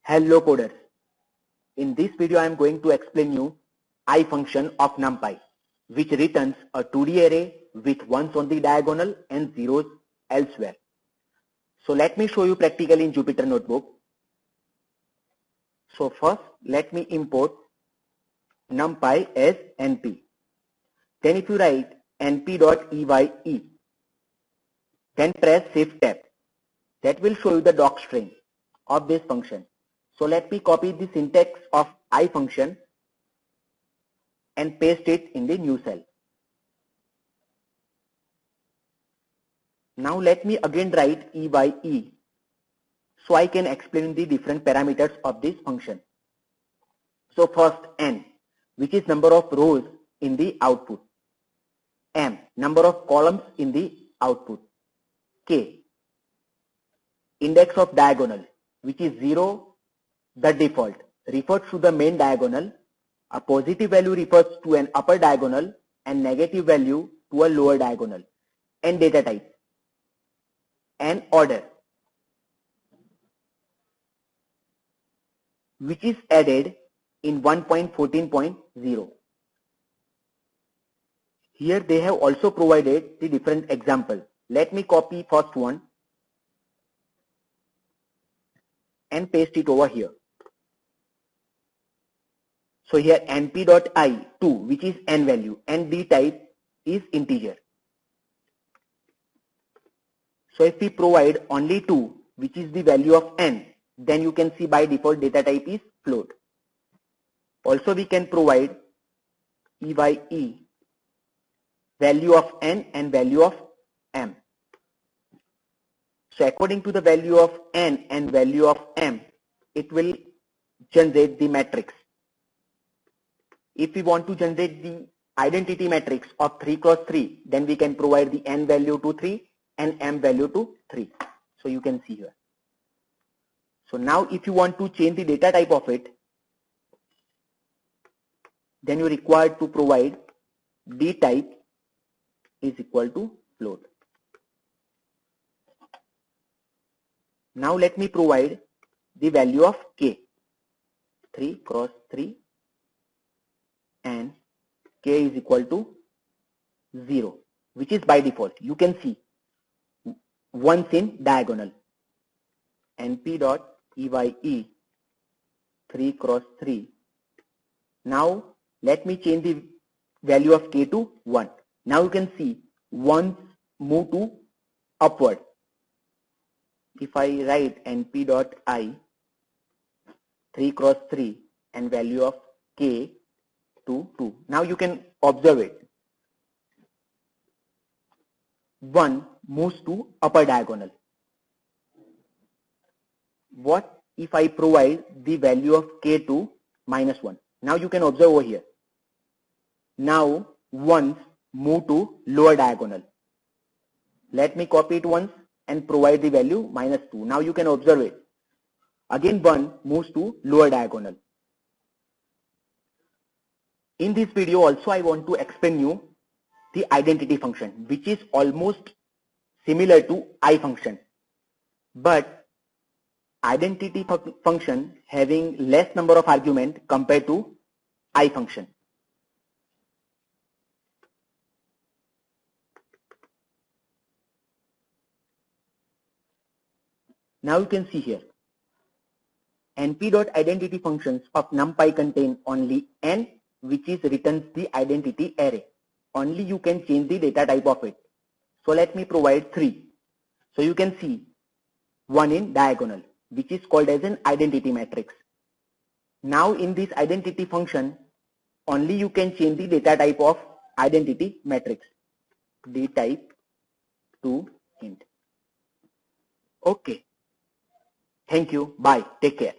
Hello coders. In this video I am going to explain you I function of Numpy, which returns a 2D array with ones on the diagonal and zeros elsewhere. So let me show you practically in Jupyter Notebook. So first let me import Numpy as np. Then if you write np.eye, then press Shift tab. That will show you the doc string of this function. So let me copy the syntax of I function and paste it in the new cell. Now let me again write eye so I can explain the different parameters of this function. So first n, which is number of rows in the output. M, number of columns in the output. K, index of diagonal, which is 0, the default, refers to the main diagonal. A positive value refers to an upper diagonal and negative value to a lower diagonal. And data type. And order, which is added in 1.14.0. Here they have also provided the different examples. Let me copy first one and paste it over here. So here np.i 2, which is n value, and the type is integer. So if we provide only 2, which is the value of n, then you can see by default data type is float. Also we can provide eye, value of n and value of m. So according to the value of n and value of m, it will generate the matrix. If we want to generate the identity matrix of 3 cross 3, then we can provide the n value to 3 and m value to 3. So you can see here. So now if you want to change the data type of it, then you require to provide d type is equal to float. Now let me provide the value of k, 3 cross 3, and k is equal to 0, which is by default. You can see once in diagonal. np.eye 3 cross 3. Now let me change the value of k to 1. Now you can see ones move to upward. If I write np.i 3 cross 3 and value of k to 2. Now you can observe it. 1 moves to upper diagonal. What if I provide the value of k to -1? Now you can observe over here. Now ones move to lower diagonal. Let me copy it once and provide the value -2. Now you can observe it. Again 1 moves to lower diagonal. In this video also I want to explain you the identity function, which is almost similar to I function, but identity function having less number of argument compared to I function. Now you can see here np.identity functions of Numpy contain only n, which is returns the identity array. Only you can change the data type of it. So let me provide 3. So you can see 1 in diagonal, which is called as an identity matrix. Now in this identity function, only you can change the data type of identity matrix. D type to int. Okay. Thank you. Bye. Take care.